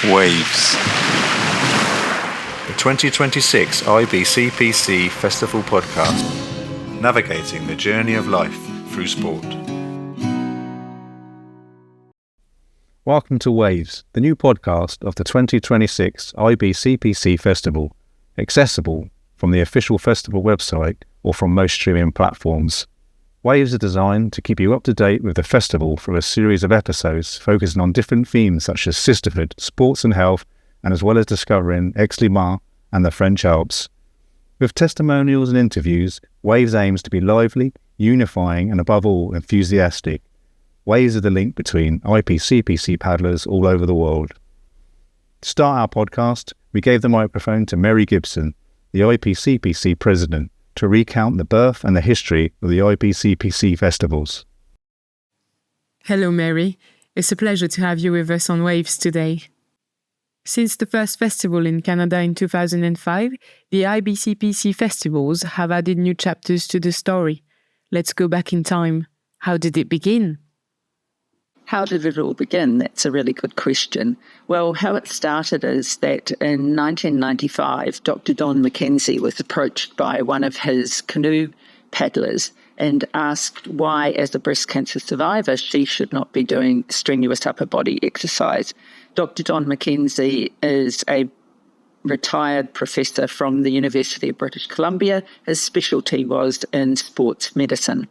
Waves. The 2026 IBCPC Festival podcast, navigating the journey of life through sport. Welcome to Waves, the new podcast of the 2026 IBCPC Festival, accessible from the official festival website or from most streaming platforms. Waves are designed to keep you up to date with the festival through a series of episodes focusing on different themes such as sisterhood, sports and health, and as well as discovering Aix-les-Bains and the French Alps. With testimonials and interviews, Waves aims to be lively, unifying and above all enthusiastic. Waves are the link between IBCPC paddlers all over the world. To start our podcast, we gave the microphone to Meri Gibson, the IBCPC president, to recount the birth and the history of the IBCPC Festivals. Hello, Meri. It's a pleasure to have you with us on Waves today. Since the first festival in Canada in 2005, the IBCPC Festivals have added new chapters to the story. Let's go back in time. How did it begin? How did it all begin? That's a really good question. Well, how it started is that in 1995, Dr. Don McKenzie was approached by one of his canoe paddlers and asked why, as a breast cancer survivor, she should not be doing strenuous upper body exercise. Dr. Don McKenzie is a retired professor from the University of British Columbia. His specialty was in sports medicine.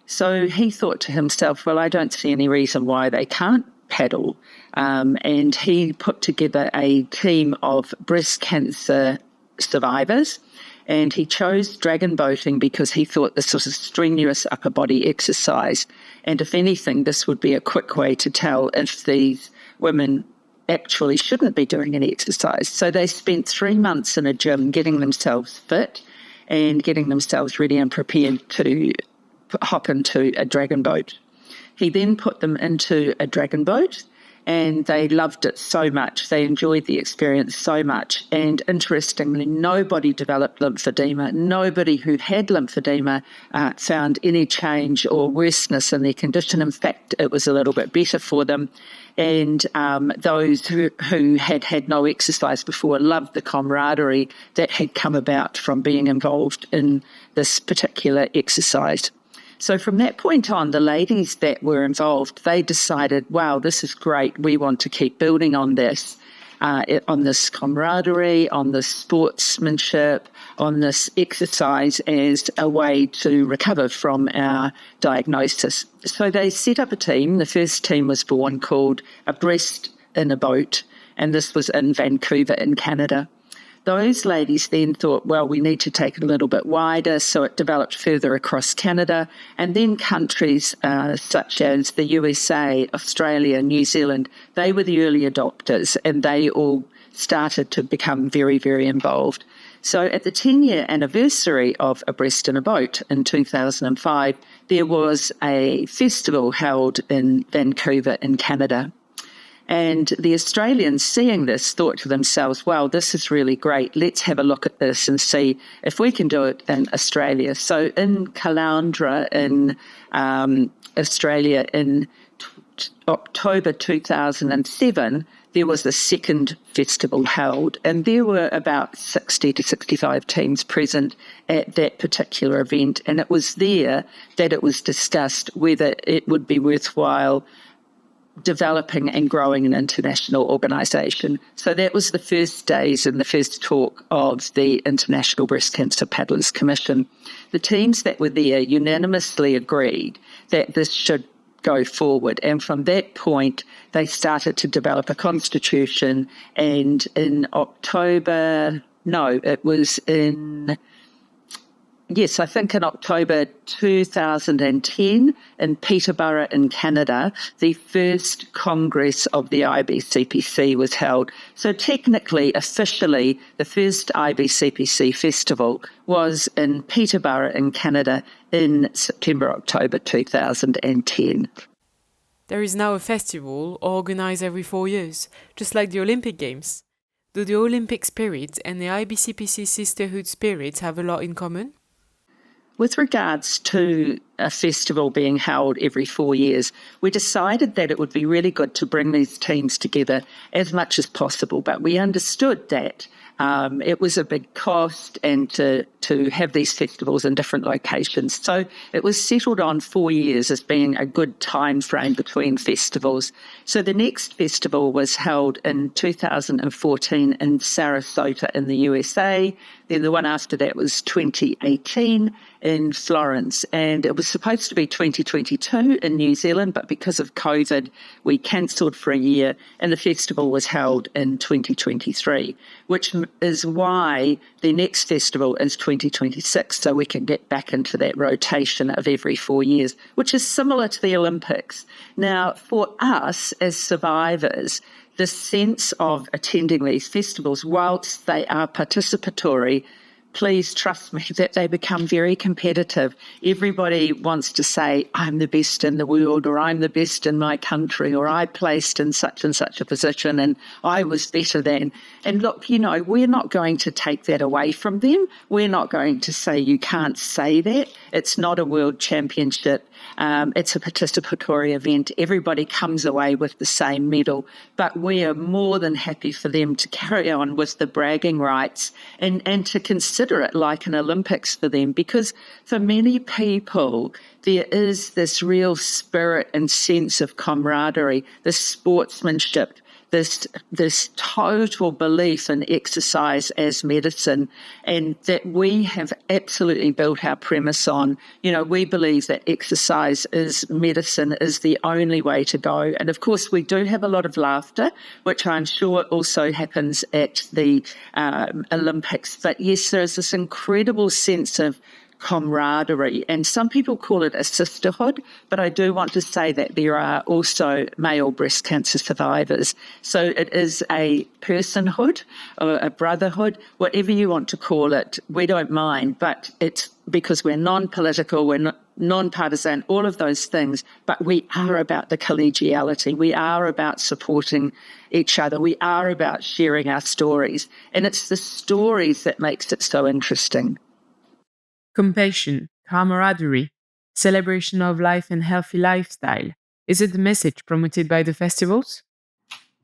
So he thought to himself, well, I don't see any reason why they can't paddle. And he put together a team of breast cancer survivors, and he chose dragon boating because he thought this was a strenuous upper body exercise. And if anything, this would be a quick way to tell if these women actually shouldn't be doing any exercise. So they spent 3 months in a gym getting themselves fit and getting themselves ready and prepared to hop into a dragon boat. He then put them into a dragon boat and they loved it so much. They enjoyed the experience so much. And interestingly, nobody developed lymphedema. Nobody who had lymphedema found any change or worseness in their condition. In fact, it was a little bit better for them. And those who had no exercise before loved the camaraderie that had come about from being involved in this particular exercise. So from that point on, the ladies that were involved, they decided, wow, this is great. We want to keep building on this camaraderie, on this sportsmanship, on this exercise as a way to recover from our diagnosis. So they set up a team. The first team was born called A Breast in a Boat, and this was in Vancouver in Canada. Those ladies then thought, well, we need to take it a little bit wider, so it developed further across Canada, and then countries such as the USA, Australia, New Zealand, they were the early adopters, and they all started to become very, very involved. So at the 10-year anniversary of A Breast in a Boat in 2005, there was a festival held in Vancouver in Canada. And the Australians, seeing this, thought to themselves, well, this is really great. Let's have a look at this and see if we can do it in Australia. So in Caloundra in Australia in October 2007, there was a second festival held, and there were about 60 to 65 teams present at that particular event. And it was there that it was discussed whether it would be worthwhile developing and growing an international organisation. So that was the first days and the first talk of the International Breast Cancer Paddlers Commission. The teams that were there unanimously agreed that this should go forward, and from that point they started to develop a constitution, and in October 2010 in Peterborough in Canada, the first Congress of the IBCPC was held. So technically, officially, the first IBCPC festival was in Peterborough in Canada in September-October 2010. There is now a festival organized every 4 years, just like the Olympic Games. Do the Olympic spirit and the IBCPC sisterhood spirit have a lot in common? With regards to a festival being held every 4 years, we decided that it would be really good to bring these teams together as much as possible, but we understood that it was a big cost and to have these festivals in different locations. So it was settled on 4 years as being a good time frame between festivals. So the next festival was held in 2014 in Sarasota in the USA. Then the one after that was 2018 in Florence. And it was supposed to be 2022 in New Zealand, but because of COVID, we cancelled for a year and the festival was held in 2023, which is why the next festival is 2026, so we can get back into that rotation of every 4 years, which is similar to the Olympics. Now, for us as survivors, the sense of attending these festivals, whilst they are participatory, please trust me that they become very competitive. Everybody wants to say, I'm the best in the world, or I'm the best in my country, or I placed in such and such a position and I was better than. And look, we're not going to take that away from them. We're not going to say you can't say that. It's not a world championship. It's a participatory event. Everybody comes away with the same medal, but we are more than happy for them to carry on with the bragging rights and to consider it like an Olympics for them, because for many people there is this real spirit and sense of camaraderie, this sportsmanship, this total belief in exercise as medicine, and that we have absolutely built our premise on. We believe that exercise is medicine, is the only way to go. And of course, we do have a lot of laughter, which I'm sure also happens at the Olympics. But yes, there's this incredible sense of camaraderie, and some people call it a sisterhood, but I do want to say that there are also male breast cancer survivors. So it is a personhood or a brotherhood, whatever you want to call it. We don't mind, but it's because we're non-political, we're non-partisan, all of those things, but we are about the collegiality. We are about supporting each other. We are about sharing our stories, and it's the stories that makes it so interesting. Compassion, camaraderie, celebration of life and healthy lifestyle. Is it the message promoted by the festivals?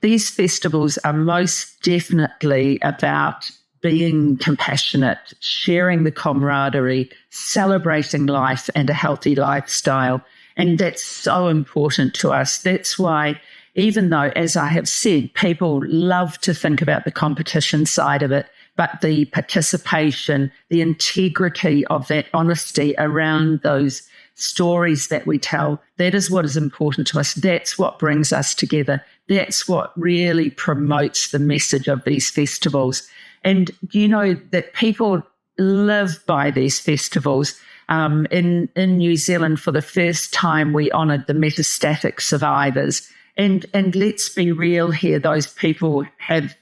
These festivals are most definitely about being compassionate, sharing the camaraderie, celebrating life and a healthy lifestyle. And that's so important to us. That's why, even though, as I have said, people love to think about the competition side of it, but the participation, the integrity of that honesty around those stories that we tell, that is what is important to us. That's what brings us together. That's what really promotes the message of these festivals. And that people live by these festivals. In New Zealand, for the first time, we honoured the metastatic survivors. And let's be real here, those people have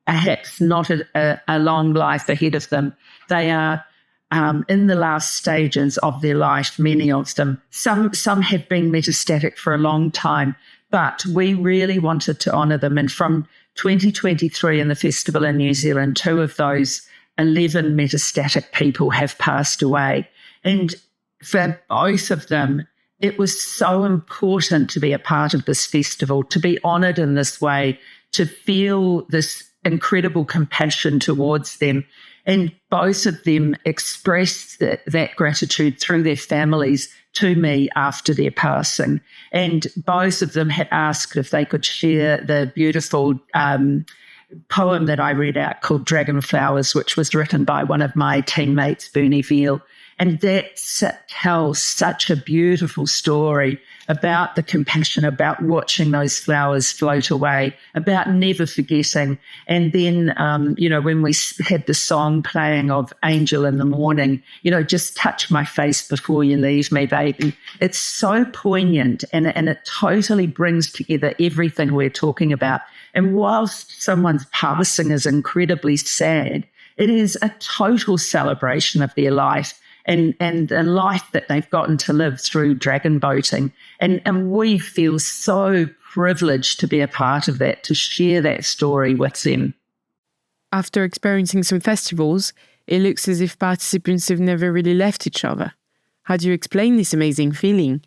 perhaps not a long life ahead of them. They are in the last stages of their life, many of them. Some have been metastatic for a long time, but we really wanted to honour them. And from 2023 in the festival in New Zealand, 2 of those 11 metastatic people have passed away. And for both of them, it was so important to be a part of this festival, to be honoured in this way, to feel this incredible compassion towards them. And both of them expressed that gratitude through their families to me after their passing. And both of them had asked if they could share the beautiful poem that I read out called Dragonflowers, which was written by one of my teammates, Bernie Veal. And that tells such a beautiful story about the compassion, about watching those flowers float away, about never forgetting. And then, when we had the song playing of Angel in the Morning, just touch my face before you leave me, baby. It's so poignant, and it totally brings together everything we're talking about. And whilst someone's passing is incredibly sad, it is a total celebration of their life and a life that they've gotten to live through dragon boating. And we feel so privileged to be a part of that, to share that story with them. After experiencing some festivals, it looks as if participants have never really left each other. How do you explain this amazing feeling?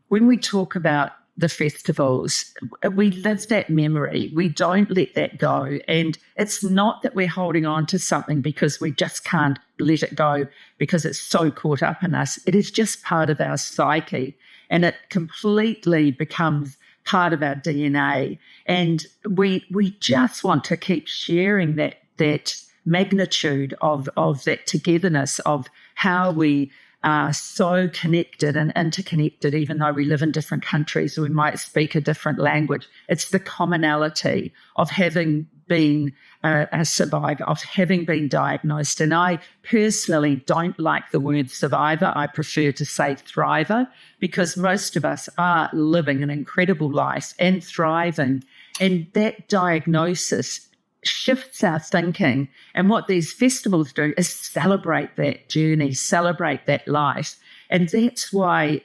When we talk about the festivals, we live that memory. We don't let that go. And it's not that we're holding on to something because we just can't let it go because it's so caught up in us. It is just part of our psyche, and it completely becomes part of our DNA. And we just want to keep sharing that magnitude of that togetherness, of how we are so connected and interconnected, even though we live in different countries or we might speak a different language. It's the commonality of having been a survivor, of having been diagnosed. And I personally don't like the word survivor. I prefer to say thriver, because most of us are living an incredible life and thriving. And that diagnosis shifts our thinking. And what these festivals do is celebrate that journey, celebrate that life. And that's why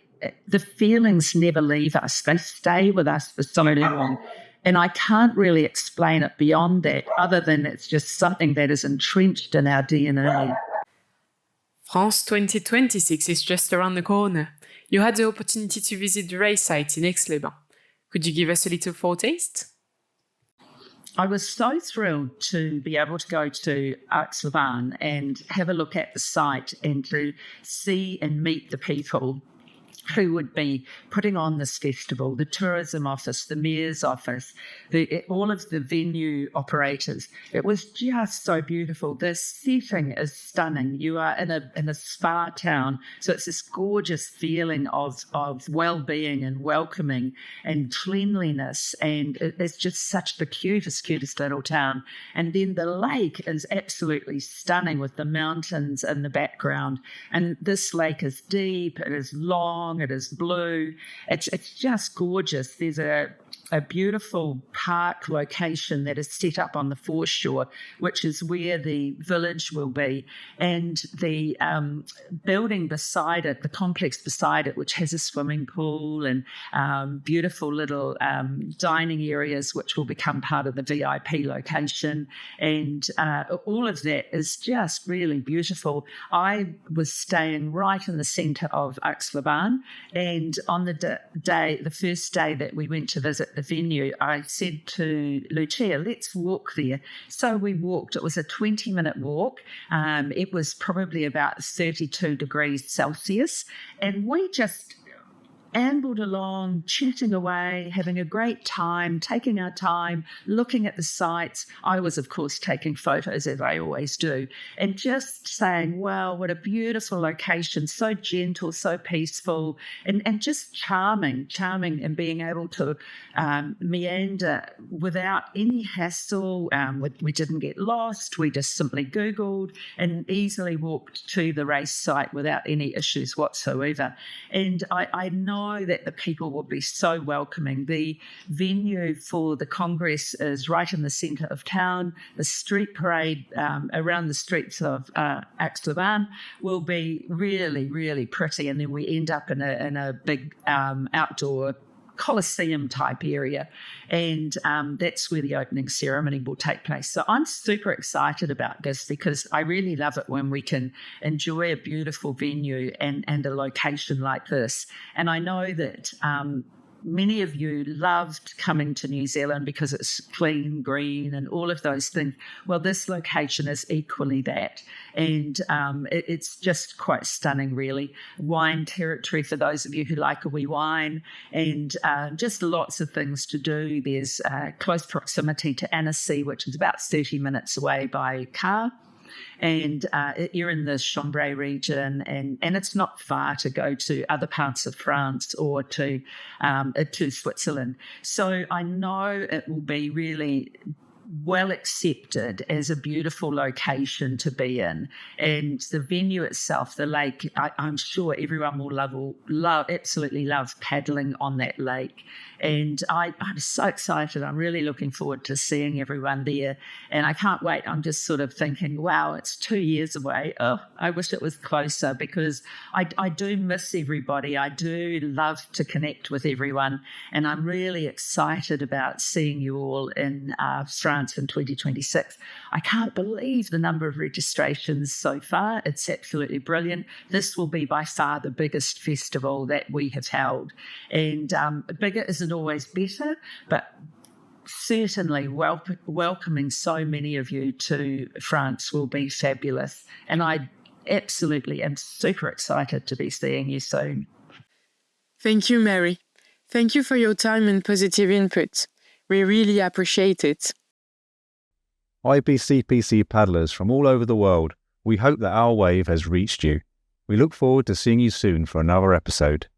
the feelings never leave us. They stay with us for so long. And I can't really explain it beyond that, other than it's just something that is entrenched in our DNA. France 2026 is just around the corner. You had the opportunity to visit the race site in Aix-les-Bains. Could you give us a little foretaste? I was so thrilled to be able to go to Aix-les-Bains and have a look at the site and to see and meet the people who would be putting on this festival, the tourism office, the mayor's office, all of the venue operators. It was just so beautiful. The setting is stunning. You are in a spa town, so it's this gorgeous feeling of well-being and welcoming and cleanliness, and it's just such the cutest little town. And then the lake is absolutely stunning with the mountains in the background. And this lake is deep, it is long, it is blue. It's just gorgeous. There's a beautiful park location that is set up on the foreshore, which is where the village will be. And the building beside it, the complex beside it, which has a swimming pool and beautiful little dining areas, which will become part of the VIP location. And all of that is just really beautiful. I was staying right in the centre of Aix-les-Bains, and on the first day that we went to visit the venue, I said to Lucia, let's walk there. So we walked. It was a 20-minute walk. It was probably about 32 degrees Celsius, and we just ambled along, chatting away, having a great time, taking our time, looking at the sights. I was, of course, taking photos, as I always do, and just saying, wow, what a beautiful location, so gentle, so peaceful, and just charming, and being able to meander without any hassle. We didn't get lost. We just simply Googled and easily walked to the race site without any issues whatsoever. And I know that the people will be so welcoming. The venue for the Congress is right in the centre of town. The street parade around the streets of Aix-les-Bains will be really, really pretty. And then we end up in a big outdoor Colosseum type area, and that's where the opening ceremony will take place. So I'm super excited about this, because I really love it when we can enjoy a beautiful venue and a location like this. And I know that many of you loved coming to New Zealand because it's clean, green, and all of those things. Well, this location is equally that. And it's just quite stunning, really. Wine territory for those of you who like a wee wine, and just lots of things to do. There's close proximity to Annecy, which is about 30 minutes away by car. And you're in the Chambray region, and it's not far to go to other parts of France or to Switzerland. So I know it will be really well accepted as a beautiful location to be in. And the venue itself, the lake, I'm sure everyone will absolutely love paddling on that lake. And I'm so excited. I'm really looking forward to seeing everyone there. And I can't wait. I'm just sort of thinking, wow, it's 2 years away. Oh, I wish it was closer, because I do miss everybody. I do love to connect with everyone. And I'm really excited about seeing you all in France France in 2026. I can't believe the number of registrations so far. It's absolutely brilliant. This will be by far the biggest festival that we have held. And bigger isn't always better, but certainly welcoming so many of you to France will be fabulous. And I absolutely am super excited to be seeing you soon. Thank you, Meri. Thank you for your time and positive input. We really appreciate it. IBCPC paddlers from all over the world, we hope that our wave has reached you. We look forward to seeing you soon for another episode.